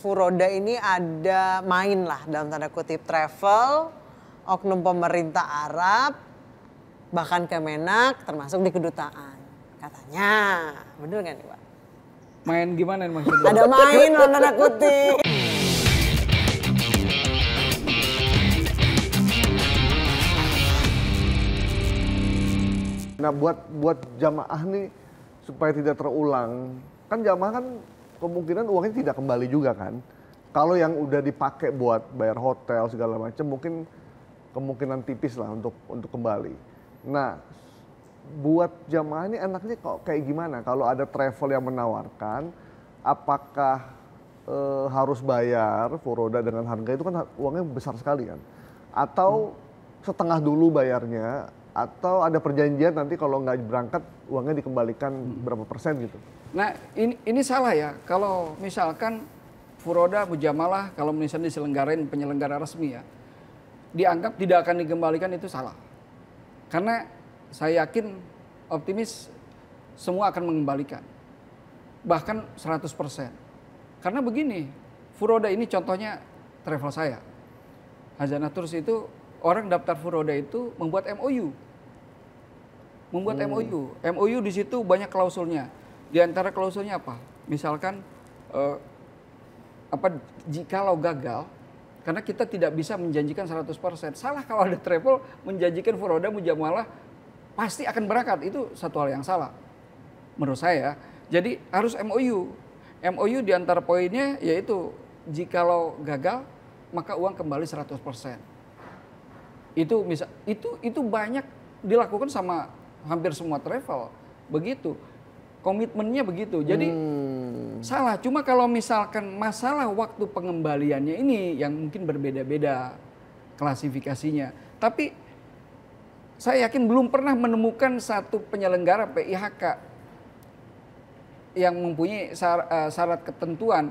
Furoda ini ada main lah dalam tanda kutip travel, oknum pemerintah Arab, bahkan Kemenak termasuk di kedutaan. Katanya, bener nggak nih Pak? Main gimana nih maksudnya? Ada main dalam tanda kutip. Nah buat jamaah nih supaya tidak terulang, kan jamaah kan kemungkinan uangnya tidak kembali juga kan. Kalau yang udah dipakai buat bayar hotel segala macam mungkin kemungkinan tipis lah untuk kembali. Nah buat jamaah ini enaknya kok kayak gimana? Kalau ada travel yang menawarkan, apakah harus bayar Furoda dengan harga itu kan uangnya besar sekali kan? Atau setengah dulu bayarnya? Atau ada perjanjian nanti kalau nggak berangkat uangnya dikembalikan berapa persen gitu? Nah ini salah ya, kalau misalkan Furoda Mujamalah kalau misalnya diselenggarain penyelenggara resmi ya, dianggap tidak akan dikembalikan itu salah. Karena saya yakin optimis semua akan mengembalikan, bahkan 100%. Karena begini, Furoda ini contohnya travel saya. Hazanah Tours itu orang daftar Furoda itu membuat MOU. MOU di situ banyak klausulnya. Di antara klausulnya apa? Misalkan jikalau gagal, karena kita tidak bisa menjanjikan 100%. Salah kalau ada travel menjanjikan Furoda Mujamalah pasti akan berangkat. Itu satu hal yang salah menurut saya. Jadi harus MOU. MOU di antara poinnya yaitu jikalau gagal maka uang kembali 100%. Itu banyak dilakukan sama hampir semua travel begitu, komitmennya begitu. Jadi salah. Cuma kalau misalkan masalah waktu pengembaliannya ini yang mungkin berbeda-beda klasifikasinya. Tapi saya yakin belum pernah menemukan satu penyelenggara PIHK yang mempunyai syarat ketentuan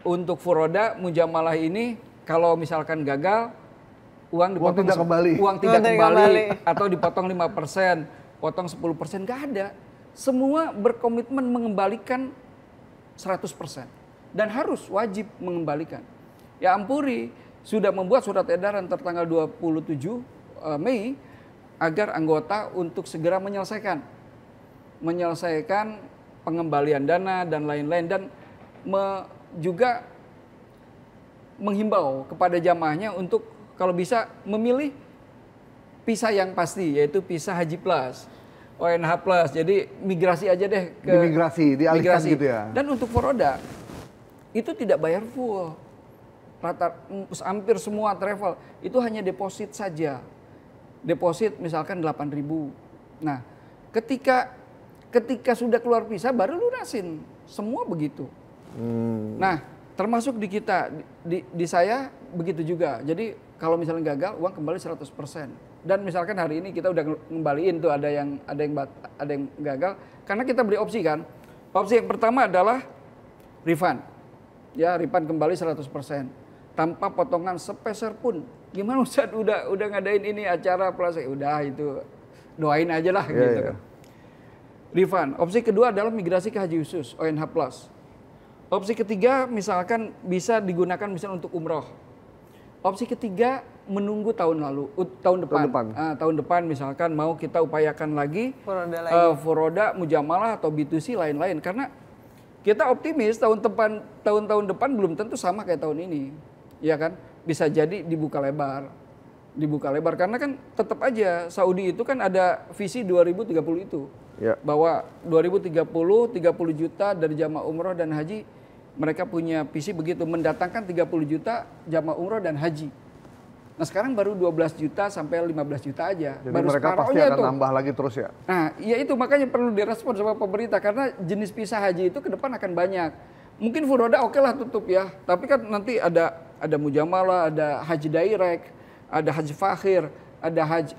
untuk Furoda Mujamalah ini kalau misalkan gagal uang tidak kembali atau dipotong 5%, potong 10%, nggak ada. Semua berkomitmen mengembalikan 100% dan harus wajib mengembalikan. Ya Ampuri sudah membuat surat edaran tertanggal 27 Mei agar anggota untuk segera menyelesaikan pengembalian dana dan lain-lain, dan juga menghimbau kepada jamaahnya untuk kalau bisa memilih visa yang pasti, yaitu visa Haji Plus, ONH Plus. Jadi migrasi aja deh ke dialihkan gitu ya. Dan untuk Furoda itu tidak bayar full. Hampir semua travel itu hanya deposit saja. Deposit misalkan 8.000. Nah, ketika sudah keluar visa baru lunasin. Semua begitu. Nah, termasuk di kita, di saya begitu juga. Jadi kalau misalnya gagal, uang kembali 100%. Dan misalkan hari ini kita udah ngembaliin tuh ada yang gagal, karena kita beri opsi kan. Opsi yang pertama adalah refund. Ya, refund kembali 100%. Tanpa potongan sepeser pun. Gimana Ustaz udah ngadain ini acara plus, udah itu doain aja lah gitu kan. Refund. Opsi kedua adalah migrasi ke haji khusus, ONH Plus. Opsi ketiga misalkan bisa digunakan misalnya untuk umroh. Opsi ketiga menunggu tahun depan. Tahun depan misalkan mau kita upayakan lagi Furoda Mujamalah atau B2C lain-lain, karena kita optimis tahun depan belum tentu sama kayak tahun ini, ya kan? Bisa jadi dibuka lebar karena kan tetap aja Saudi itu kan ada visi 2030 itu, bahwa 2030 30 juta dari jamaah umroh dan haji. Mereka punya visi begitu, mendatangkan 30 juta jamaah umroh dan haji. Nah sekarang baru 12 juta sampai 15 juta aja. Jadi baru mereka pasti akan nambah lagi terus ya? Nah ya itu makanya perlu direspon sama pemerintah, karena jenis visa haji itu ke depan akan banyak. Mungkin Furoda oke lah tutup ya, tapi kan nanti ada Mujamalah, ada haji direct, ada haji fakhir, ada haji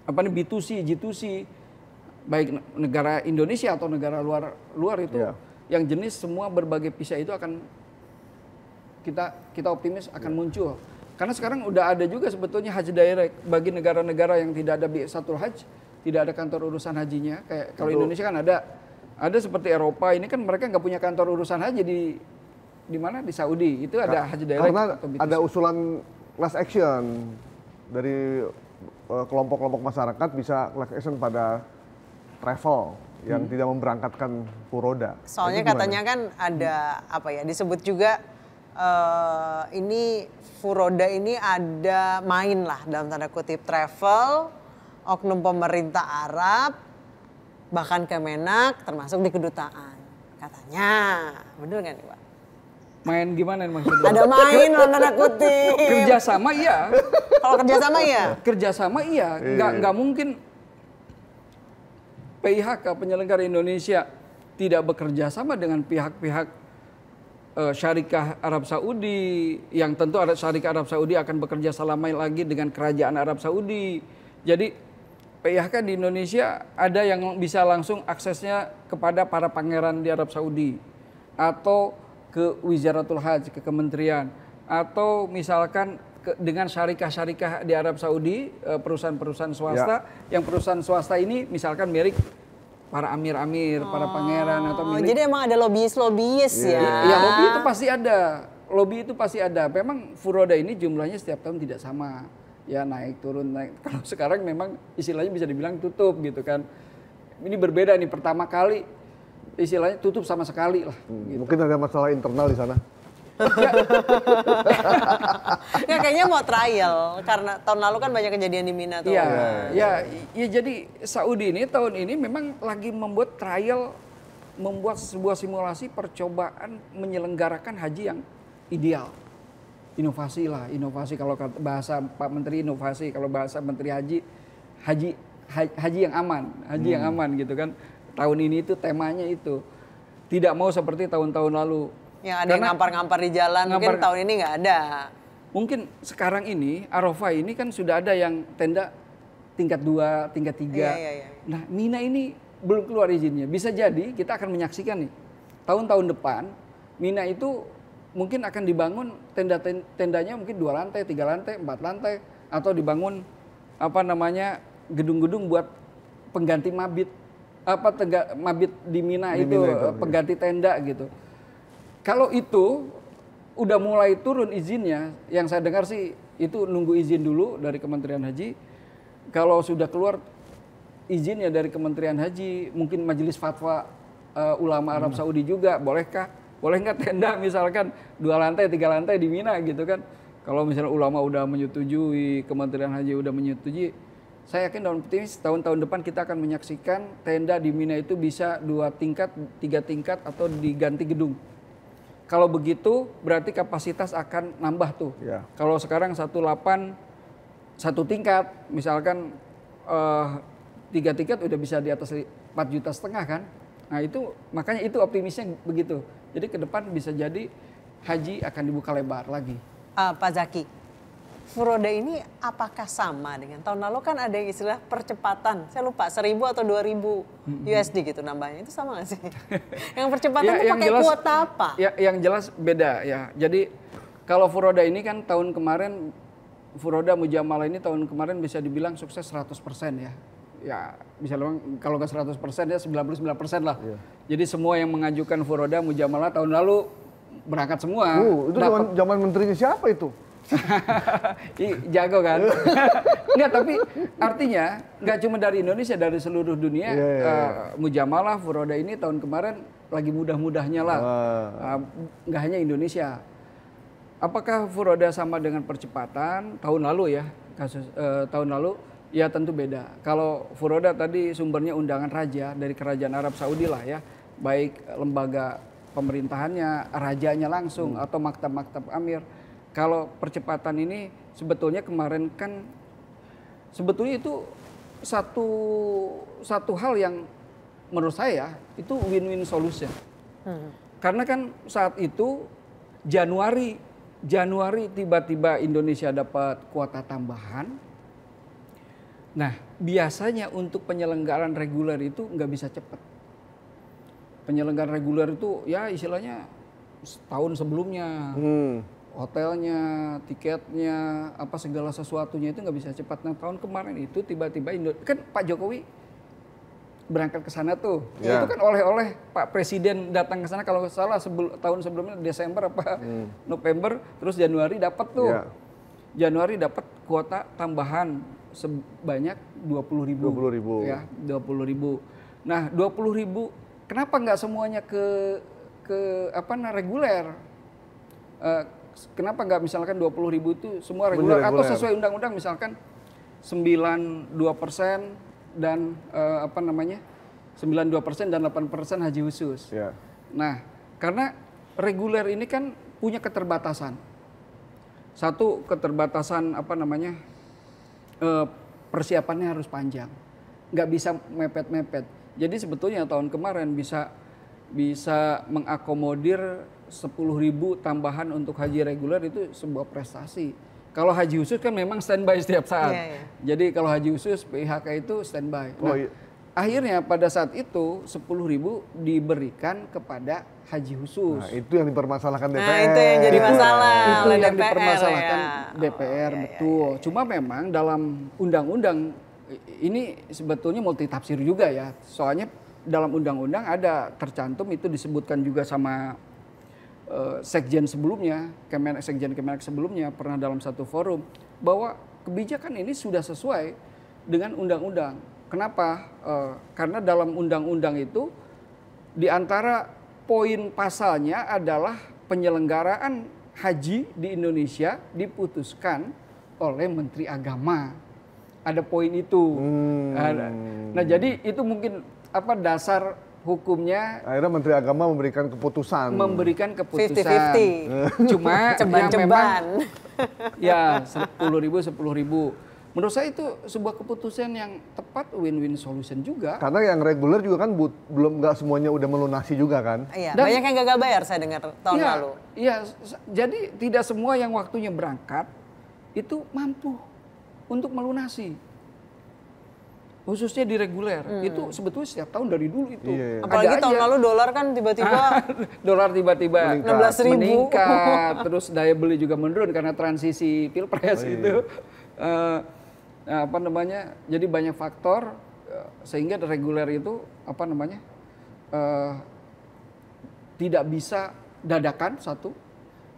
B2C, G2C, baik negara Indonesia atau negara luar itu. Yang jenis semua berbagai visa itu akan kita optimis akan muncul. Karena sekarang udah ada juga sebetulnya haji direct bagi negara-negara yang tidak ada bi'satul hajj, tidak ada kantor urusan hajinya. Kayak kalau Indonesia kan ada seperti Eropa ini kan mereka nggak punya kantor urusan haji di mana? Di Saudi. Itu ada haji direct Karena atau BTC. ada usulan class action dari kelompok-kelompok masyarakat bisa class action pada travel yang tidak memberangkatkan furoda. Soalnya Itu gimana? katanya kan ada apa ya, disebut juga ini furoda ini ada main lah dalam tanda kutip travel, oknum pemerintah Arab, bahkan Kemenak termasuk di kedutaan. Katanya, bener nggak nih Pak? Main gimana nih maksudnya? Ada main dalam tanda kutip. Kerjasama iya. Kalau kerjasama ya? Kerjasama iya. Nggak mungkin PIHK penyelenggara Indonesia tidak bekerja sama dengan pihak-pihak syarikah Arab Saudi, yang tentu syarikah Arab Saudi akan bekerja sama lagi dengan kerajaan Arab Saudi. Jadi PIHK di Indonesia ada yang bisa langsung aksesnya kepada para pangeran di Arab Saudi, atau ke Wizaratul Hajj, ke kementerian, atau misalkan dengan syarikah-syarikah di Arab Saudi, perusahaan-perusahaan swasta, yang perusahaan swasta ini misalkan milik para amir-amir, para pangeran, atau milik. Jadi emang ada lobbyis ya? Ya, lobby itu pasti ada. Lobby itu pasti ada. Memang furoda ini jumlahnya setiap tahun tidak sama. Ya naik turun naik. Kalau sekarang memang istilahnya bisa dibilang tutup gitu kan. Ini berbeda nih, pertama kali istilahnya tutup sama sekali lah. Gitu. Mungkin ada masalah internal di sana. Ya kayaknya mau trial karena tahun lalu kan banyak kejadian di Mina tuh. Ya, jadi Saudi ini tahun ini memang lagi membuat trial, membuat sebuah simulasi percobaan menyelenggarakan haji yang ideal. Inovasi lah, inovasi kalau bahasa Pak Menteri inovasi, kalau bahasa Menteri haji yang aman, haji yang aman gitu kan. Tahun ini itu temanya itu. Tidak mau seperti tahun-tahun lalu. Yang ada yang ngampar-ngampar di jalan, mungkin tahun ini nggak ada. Mungkin sekarang ini, Arafah ini kan sudah ada yang tenda tingkat 2, tingkat 3. Iya. Nah, Mina ini belum keluar izinnya. Bisa jadi kita akan menyaksikan nih, tahun-tahun depan, Mina itu mungkin akan dibangun tendanya mungkin 2 lantai, 3 lantai, 4 lantai. Atau dibangun gedung-gedung buat pengganti mabit. Mabit di Mina itu pengganti tenda gitu. Kalau itu udah mulai turun izinnya, yang saya dengar sih itu nunggu izin dulu dari Kementerian Haji. Kalau sudah keluar izinnya dari Kementerian Haji, mungkin Majelis Fatwa Ulama Arab Saudi juga, boleh nggak tenda misalkan 2 lantai, 3 lantai di Mina gitu kan. Kalau misalnya ulama udah menyetujui, Kementerian Haji udah menyetujui, saya yakin dalam optimis tahun-tahun depan kita akan menyaksikan tenda di Mina itu bisa 2 tingkat, 3 tingkat atau diganti gedung. Kalau begitu berarti kapasitas akan nambah tuh. Ya. Kalau sekarang 1 tingkat, misalkan 3 tingkat udah bisa di atas 4,5 juta kan. Nah itu makanya itu optimisnya begitu. Jadi ke depan bisa jadi haji akan dibuka lebar lagi. Pak Zaki, furoda ini apakah sama dengan tahun lalu? Kan ada istilah percepatan, saya lupa 1.000 atau 2.000 USD gitu nambahnya, itu sama nggak sih? Yang percepatan itu pakai kuota apa? Yang jelas beda ya. Jadi kalau furoda ini kan tahun kemarin, furoda mujamalah ini tahun kemarin bisa dibilang sukses 100% ya. Ya bisa bilang kalau nggak 100% ya 99% lah. Iya. Jadi semua yang mengajukan furoda mujamalah tahun lalu berangkat semua. Itu zaman menterinya siapa itu? Jago kan? Enggak, tapi artinya nggak cuma dari Indonesia, dari seluruh dunia. Mujamalah furoda ini tahun kemarin lagi mudah-mudahnya lah. Nggak hanya Indonesia. Apakah furoda sama dengan percepatan tahun lalu ya? Tahun lalu ya tentu beda. Kalau furoda tadi sumbernya undangan raja dari kerajaan Arab Saudi lah ya, baik lembaga pemerintahannya, rajanya langsung atau maktab-maktab amir. Kalau percepatan ini sebetulnya kemarin kan sebetulnya itu satu hal yang menurut saya itu win-win solution. Karena kan saat itu Januari tiba-tiba Indonesia dapat kuota tambahan. Nah, biasanya untuk penyelenggaraan reguler itu nggak bisa cepat. Penyelenggaraan reguler itu ya istilahnya setahun sebelumnya. Hotelnya, tiketnya, apa segala sesuatunya itu nggak bisa cepat. Nah tahun kemarin itu tiba-tiba kan Pak Jokowi berangkat ke sana tuh. Ya. Itu kan oleh-oleh Pak Presiden datang ke sana kalau nggak salah tahun sebelumnya Desember apa November, terus Januari dapat tuh. Ya. Januari dapat kuota tambahan sebanyak 20.000. 20.000. Ya, 20.000. Nah, 20.000 kenapa nggak semuanya ke reguler? Kenapa nggak misalkan 20.000 itu semua reguler atau sesuai undang-undang misalkan 92% dan 92% dan 8% haji khusus. Ya. Nah, karena reguler ini kan punya keterbatasan. Satu keterbatasan persiapannya harus panjang, nggak bisa mepet-mepet. Jadi sebetulnya tahun kemarin bisa mengakomodir 10.000 tambahan untuk haji reguler itu sebuah prestasi. Kalau haji khusus kan memang standby setiap saat. Jadi kalau haji khusus PIHK itu standby. Nah, akhirnya pada saat itu 10.000 diberikan kepada haji khusus. Nah, itu yang dipermasalahkan DPR. Nah, itu yang jadi masalah. Itu oleh yang DPR, dipermasalahkan ya. DPR, betul. Cuma memang dalam undang-undang ini sebetulnya multitafsir juga ya. Soalnya dalam undang-undang ada tercantum, itu disebutkan juga sama sekjen sebelumnya, sekjen Kemenak sebelumnya pernah dalam satu forum, bahwa kebijakan ini sudah sesuai dengan undang-undang. Kenapa? Karena dalam undang-undang itu di antara poin pasalnya adalah penyelenggaraan haji di Indonesia diputuskan oleh Menteri Agama. Ada poin itu. Nah, jadi itu mungkin dasar hukumnya. Akhirnya Menteri Agama memberikan keputusan. 50-50. Cuma Ceban-ceban. yang memang ya 10.000. Menurut saya itu sebuah keputusan yang tepat, win-win solution juga. Karena yang reguler juga kan belum nggak semuanya udah melunasi juga kan. Iya, banyak yang gagal bayar saya dengar tahun lalu. Iya, jadi tidak semua yang waktunya berangkat itu mampu untuk melunasi. Khususnya di reguler, itu sebetulnya setiap tahun dari dulu itu. Iya. Apalagi tahun lalu dolar kan tiba-tiba dolar tiba-tiba 16.000 meningkat, terus daya beli juga menurun karena transisi pilpres itu. Jadi banyak faktor sehingga reguler itu tidak bisa dadakan, satu.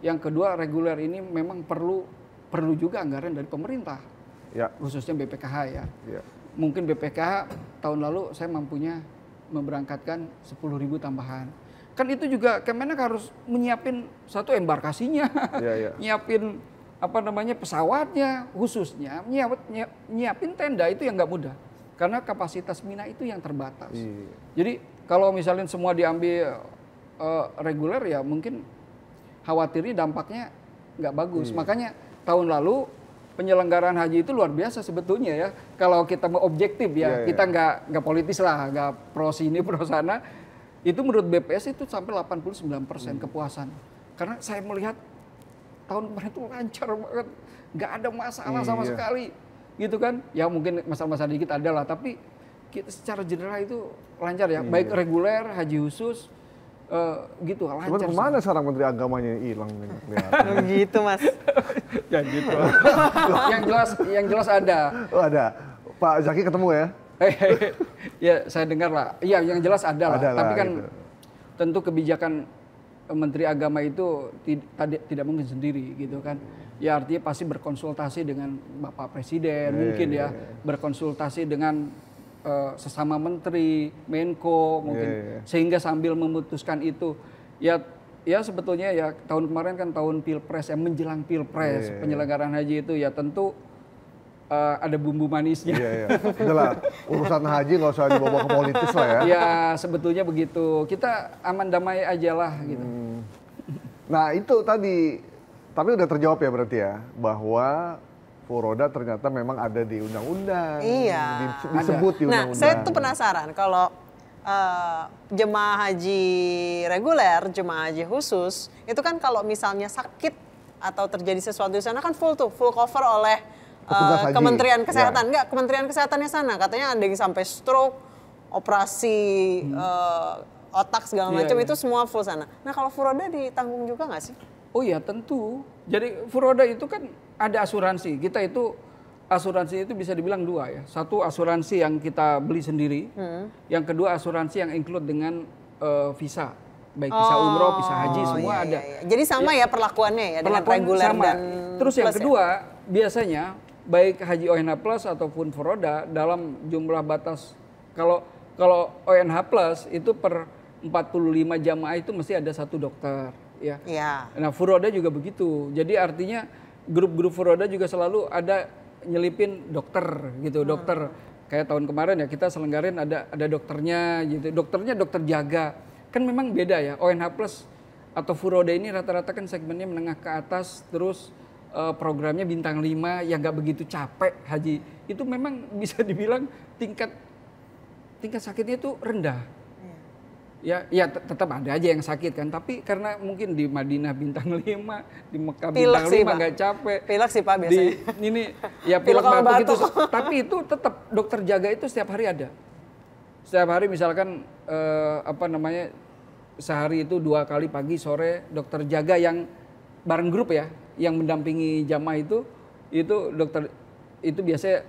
Yang kedua, reguler ini memang perlu juga anggaran dari pemerintah, ya. khususnya BPKH ya. Ya. Mungkin BPKH tahun lalu saya mampunya memberangkatkan 10.000 tambahan. Kan itu juga Kemenak harus menyiapin satu embarkasinya, nyiapin pesawatnya, khususnya nyiapin tenda, itu yang nggak mudah. Karena kapasitas Mina itu yang terbatas. Jadi kalau misalnya semua diambil reguler ya mungkin khawatirnya dampaknya nggak bagus. Makanya tahun lalu penyelenggaraan haji itu luar biasa sebetulnya ya. Kalau kita mau objektif ya, kita nggak politis lah, nggak pro sini pro sana. Itu menurut BPS itu sampai 89% kepuasan. Karena saya melihat tahun kemarin itu lancar banget, nggak ada masalah sama sekali, gitu kan? Ya mungkin masalah-masalah dikit ada lah, tapi secara general itu lancar ya. Baik reguler, haji khusus, gitu lancar. Cuman kemana sekarang Menteri Agamanya hilang? Gitu Mas. Ya gitu. yang jelas ada. Oh ada. Pak Zaki ketemu ya? Ya saya dengar lah. Iya yang jelas ada lah. Tapi kan gitu. Tentu kebijakan Menteri Agama itu tidak mungkin sendiri gitu kan. Ya artinya pasti berkonsultasi dengan Bapak Presiden mungkin ya. Berkonsultasi dengan sesama menteri, Menko mungkin. Sehingga sambil memutuskan itu ya sebetulnya ya tahun kemarin kan tahun Pilpres, yang menjelang Pilpres, penyelenggaraan haji itu ya tentu ada bumbu manisnya. Udahlah, urusan haji nggak usah dibawa ke politis lah ya. Ya sebetulnya begitu. Kita aman damai aja lah gitu. Nah itu tadi, tapi udah terjawab ya berarti ya, bahwa Furoda ternyata memang ada di undang-undang. Iya. Disebut di undang-undang. Nah saya tuh penasaran kalau jemaah haji reguler, jemaah haji khusus, itu kan kalau misalnya sakit atau terjadi sesuatu di sana kan full cover oleh Kementerian Kesehatan. Enggak, Kementerian Kesehatannya sana katanya ada yang sampai stroke, operasi otak segala macam itu semua full sana. Nah kalau Furoda ditanggung juga nggak sih? Oh iya tentu. Jadi Furoda itu kan ada asuransi. Kita itu asuransi itu bisa dibilang dua ya. Satu asuransi yang kita beli sendiri, yang kedua asuransi yang include dengan visa, baik visa umroh, visa haji semua iya, ada. iya. Jadi sama ya perlakuannya ya dengan Perlakuan reguler sama. dan Terus yang plus kedua biasanya baik haji ONH plus ataupun furoda dalam jumlah batas kalau ONH plus itu per 45 jamaah itu mesti ada 1 dokter ya. Iya. Nah furoda juga begitu. Jadi artinya grup-grup furoda juga selalu ada nyelipin dokter gitu, dokter kayak tahun kemarin ya kita selenggarin ada dokternya gitu, dokternya dokter jaga, kan memang beda ya. ONH plus atau furoda ini rata-rata kan segmennya menengah ke atas, terus programnya bintang 5 yang nggak begitu capek haji, itu memang bisa dibilang tingkat sakitnya itu rendah. Ya tetap ada aja yang sakit kan, tapi karena mungkin di Madinah bintang 5, di Mekah bintang 5 nggak capek. Pilek sih Pak biasanya. Ini ya pilek Pilek sama batuk itu, batuk. tapi itu tetap dokter jaga itu setiap hari ada. Setiap hari misalkan sehari itu 2 kali pagi sore dokter jaga yang bareng grup ya, yang mendampingi jamaah itu dokter itu biasanya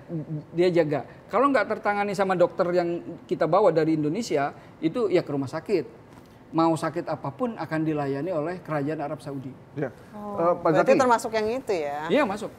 dia jaga. Kalau nggak tertangani sama dokter yang kita bawa dari Indonesia, itu ya ke rumah sakit. Mau sakit apapun akan dilayani oleh kerajaan Arab Saudi. Ya. Oh, Pak berarti Zaki, termasuk yang itu ya? Iya masuk.